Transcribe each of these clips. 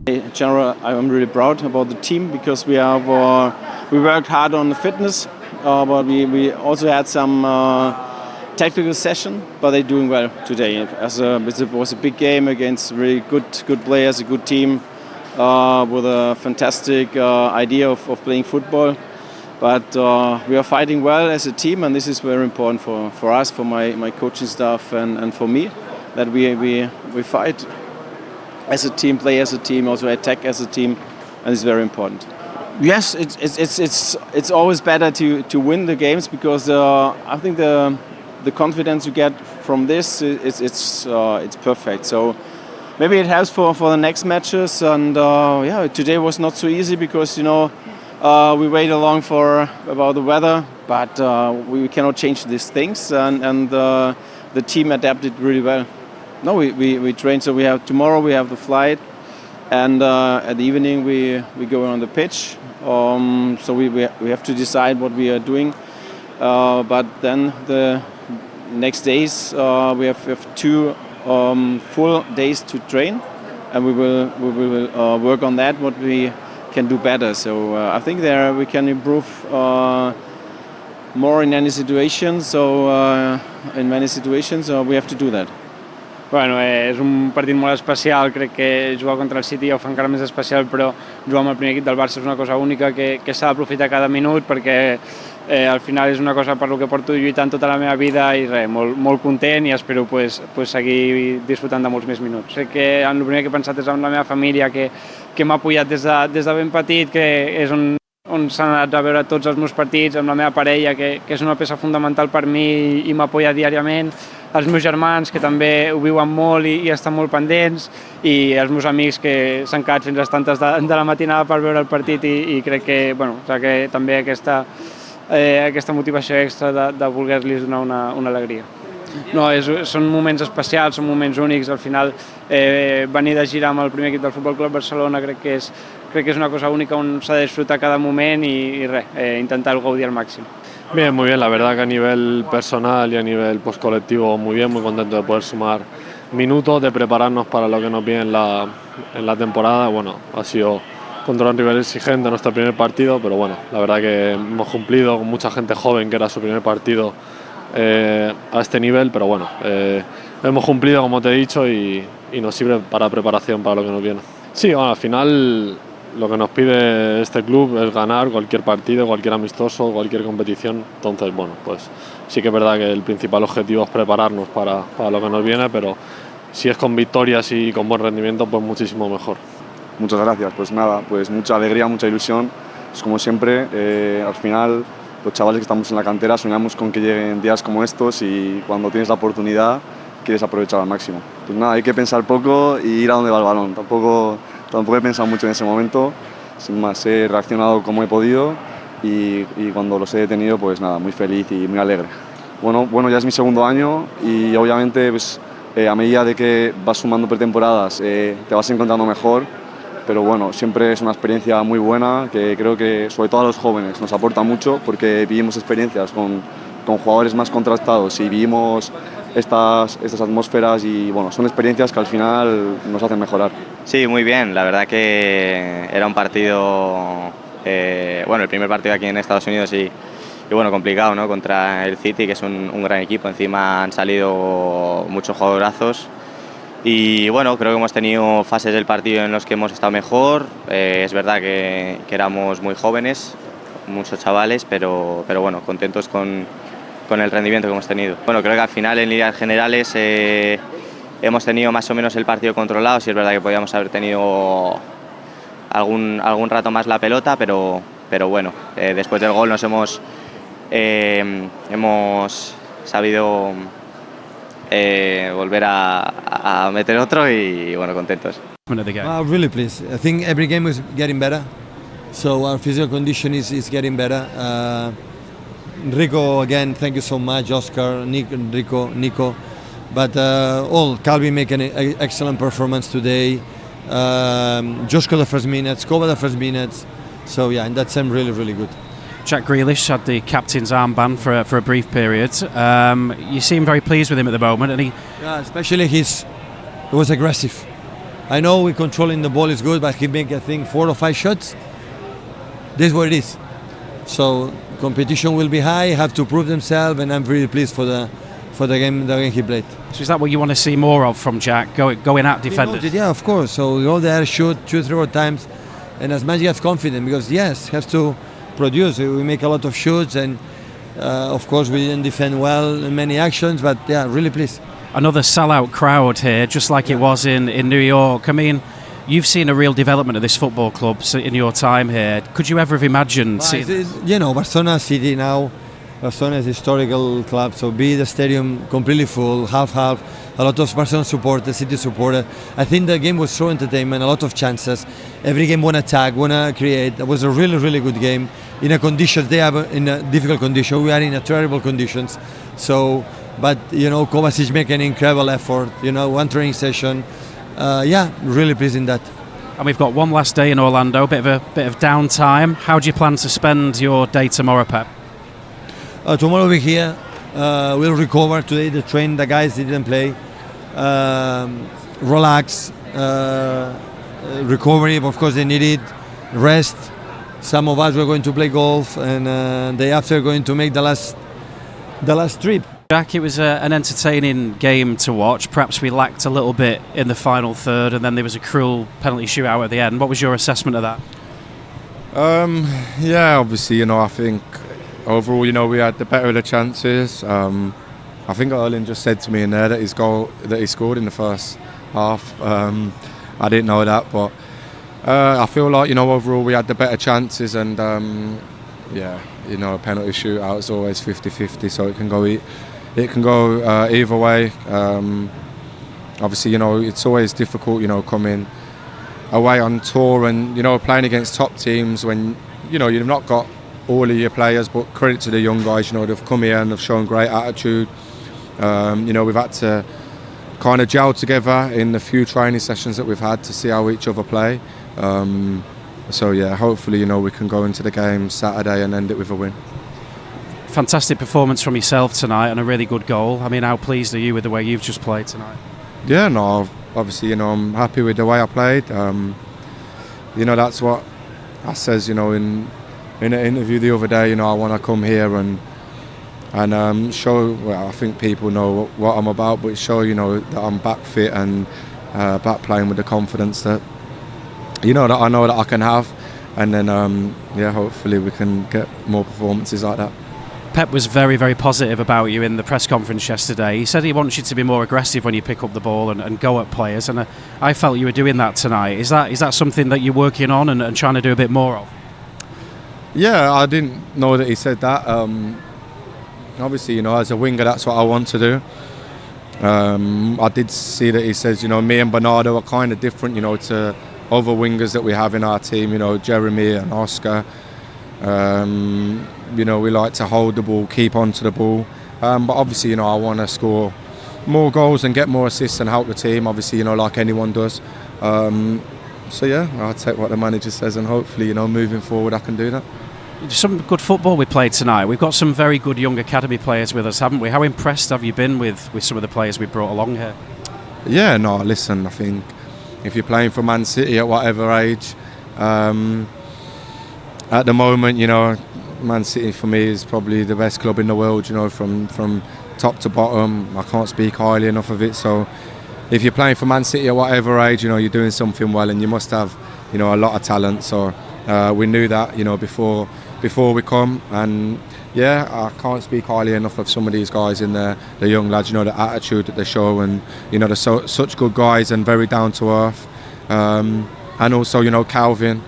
In general, I'm really proud about the team because we worked hard on the fitness, but we also had some technical session. But they're doing well today. It was a big game against really good players, a good team with a fantastic idea of playing football. But we are fighting well as a team, and this is very important for us, for my coaching staff, and for me, that we fight as a team, play as a team, also attack as a team, and it's very important. Yes, it's always better to win the games because I think the confidence you get from this it's perfect. So maybe it helps for the next matches. And today was not so easy because we wait along about the weather, but we cannot change these things, and the team adapted really well. No, we train. So tomorrow we have the flight, and at the evening we go on the pitch. So we have to decide what we are doing. But then the next days we have 2 full days to train, and we will work on that. What we can do better. So I think we can improve more in any situation. So in many situations we have to do that. Bueno, és un partit molt especial, crec que jugar contra el City ja ho fa encara més especial, però jugar amb el primer equip del Barça és una cosa única que s'ha d'aprofitar cada minut perquè al final és una cosa per lo que porto lluitant tota la meva vida i res, molt content i espero seguir disfrutant de molts més minuts. Sé que el primer que he pensat és en la meva família que m'ha apoyat des de ben petit, que és on s'han anat a veure tots els meus partits, amb la meva parella, que és una peça fundamental per mi i m'apoya diàriament, els meus germans, que també ho viuen molt i estan molt pendents, i els meus amics que s'han quedat fins a les tantes de la matinada per veure el partit i crec que també aquesta motivació extra de voler-los donar una alegria. No, són moments especials, són moments únics. Al final, venir de girar amb el primer equip del Futbol Club Barcelona crec que és una cosa única on s'ha de disfrutar cada moment i intentar gaudir al máximo. Bien, muy bien, la verdad que a nivel personal y a nivel colectivo muy bien, muy contento de poder sumar minutos, de prepararnos para lo que nos viene en la temporada. Bueno, ha sido contra un rival exigente nuestro primer partido, pero bueno, la verdad que hemos cumplido con mucha gente joven que era su primer partido a este nivel, pero bueno, hemos cumplido como te he dicho y nos sirve para preparación para lo que nos viene. Sí, bueno, al final lo que nos pide este club es ganar cualquier partido, cualquier amistoso, cualquier competición. Entonces, bueno, pues sí que es verdad que el principal objetivo es prepararnos para lo que nos viene, pero si es con victorias y con buen rendimiento, pues muchísimo mejor. Muchas gracias, pues nada, pues mucha alegría, mucha ilusión. Pues como siempre, al final los chavales que estamos en la cantera soñamos con que lleguen días como estos y cuando tienes la oportunidad quieres aprovechar al máximo. Pues nada, hay que pensar poco y ir a donde va el balón. Tampoco he pensado mucho en ese momento, sin más, he reaccionado como he podido y cuando los he detenido, pues nada, muy feliz y muy alegre. Bueno, ya es mi segundo año y obviamente pues, a medida de que vas sumando pretemporadas te vas encontrando mejor, pero bueno, siempre es una experiencia muy buena que creo que sobre todo a los jóvenes nos aporta mucho porque vivimos experiencias con jugadores más contrastados y vivimos estas atmósferas y bueno, son experiencias que al final nos hacen mejorar. Sí, muy bien, la verdad que era un partido, el primer partido aquí en Estados Unidos y bueno, complicado, ¿no? Contra el City, que es un gran equipo, encima han salido muchos jugadorazos y bueno, creo que hemos tenido fases del partido en los que hemos estado mejor, es verdad que éramos muy jóvenes, muchos chavales, pero bueno, contentos con el rendimiento que hemos tenido. Bueno, creo que al final en líneas generales hemos tenido más o menos el partido controlado, sí es verdad que podíamos haber tenido algún rato más la pelota, pero bueno, después del gol nos hemos sabido volver a meter otro y bueno, contentos. Really pleased. I think every game is getting better, so our physical condition is getting better. Rico, again, thank you so much, Oscar, Nico. But Calvi make an excellent performance today. Josko the first minutes, Kova the first minutes. So yeah, in that sense, really, really good. Jack Grealish had the captain's armband for a brief period. You seem very pleased with him at the moment, and yeah, especially he was aggressive. I know we're controlling the ball is good, but he make I think 4 or 5 shots. This is what it is. So competition will be high, have to prove themselves, and I'm really pleased for the game he played. So is that what you want to see more of from Jack, going at defenders? Yeah, of course. So we go there, shoot 2 or 3 times, and as much as confident, because yes, has to produce. We make a lot of shoots, and of course we didn't defend well in many actions, but yeah, really pleased. Another sellout crowd here, just like it was in New York. I mean, you've seen a real development of this football club in your time here. Could you ever have imagined seeing... You know, Barcelona City now, Barcelona is a historical club, so be the stadium completely full, half-half, a lot of Barcelona supporters, City supporters. I think the game was so entertainment, a lot of chances. Every game want to attack, want to create. It was a really, really good game. In a conditions, they are in a difficult condition, we are in a terrible conditions. So, but, you know, Kovacic make an incredible effort, you know, 1 training session. Yeah, really pleased in that. And we've got one last day in Orlando, a bit of downtime. How do you plan to spend your day tomorrow, Pep? Tomorrow we're here. We'll recover today. The train, the guys didn't play. Relax, recovery. Of course, they need it. Rest. Some of us were going to play golf, and day after going to make the last trip. Jack, it was an entertaining game to watch. Perhaps we lacked a little bit in the final third, and then there was a cruel penalty shootout at the end. What was your assessment of that? Yeah, obviously, you know, I think overall, you know, we had the better of the chances. I think Erling just said to me in there that he scored in the first half. I didn't know that, but I feel like, you know, overall we had the better chances, and yeah, you know, a penalty shootout is always 50-50, so it can go either way. Obviously, you know, it's always difficult, you know, coming away on tour and, you know, playing against top teams when, you know, you've not got all of your players, but credit to the young guys, you know, they've come here and they've shown great attitude. You know, we've had to kind of gel together in the few training sessions that we've had to see how each other play. So yeah, hopefully, you know, we can go into the game Saturday and end it with a win. Fantastic performance from yourself tonight and a really good goal. I mean, how pleased are you with the way you've just played tonight? Yeah, no, obviously, you know, I'm happy with the way I played. You know, that's what I says, you know, in an interview the other day, you know, I want to come here and show, well, I think people know what I'm about, but show, you know, that I'm back fit and back playing with the confidence that, you know, that I know that I can have. And then, yeah, hopefully we can get more performances like that. Pep was very, very positive about you in the press conference yesterday. He said he wants you to be more aggressive when you pick up the ball and go at players, and I felt you were doing that tonight. Is that something that you're working on and trying to do a bit more of? Yeah, I didn't know that he said that. Obviously, you know, as a winger, that's what I want to do. I did see that he says, you know, me and Bernardo are kind of different, you know, to other wingers that we have in our team, you know, Jeremy and Oscar. You know, we like to hold the ball, keep on to the ball. But obviously, you know, I want to score more goals and get more assists and help the team, obviously, you know, like anyone does. So, yeah, I'll take what the manager says and hopefully, you know, moving forward, I can do that. Some good football we played tonight. We've got some very good young academy players with us, haven't we? How impressed have you been with some of the players we brought along here? Yeah, no, listen, I think if you're playing for Man City at whatever age, at the moment, you know, Man City for me is probably the best club in the world, you know, from top to bottom. I can't speak highly enough of it. So if you're playing for Man City at whatever age, you know, you're doing something well and you must have, you know, a lot of talent. So we knew that, you know, before we come. And yeah, I can't speak highly enough of some of these guys in there, the young lads, you know, the attitude that they show, and, you know, they're such good guys and very down to earth. And also, you know, Calvin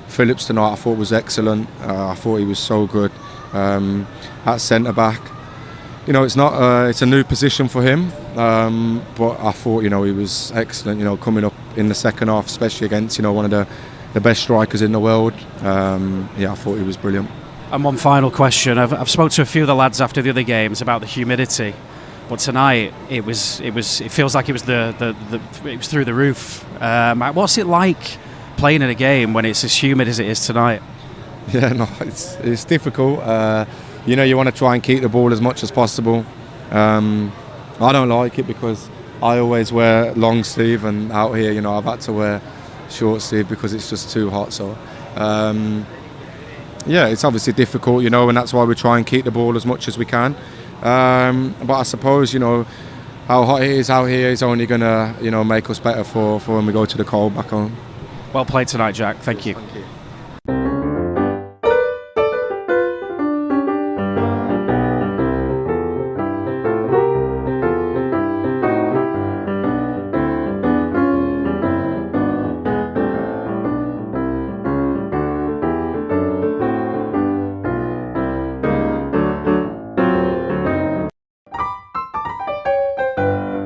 Phillips tonight I thought was excellent. I thought he was so good at centre back. You know, it's a new position for him, but I thought, you know, he was excellent. You know, coming up in the second half, especially against, you know, one of the best strikers in the world. Yeah, I thought he was brilliant. And one final question: I've spoken to a few of the lads after the other games about the humidity, but tonight it feels like it was it was through the roof. What's it like playing in a game when it's as humid as it is tonight? Yeah, no, it's difficult. You know, you want to try and keep the ball as much as possible. I don't like it because I always wear long sleeve, and out here, you know, I've had to wear short sleeve because it's just too hot. So yeah, it's obviously difficult, you know, and that's why we try and keep the ball as much as we can. But I suppose, you know, how hot it is out here is only going to, you know, make us better for when we go to the cold back home. Well played tonight, Jack. Thank you. Thank you.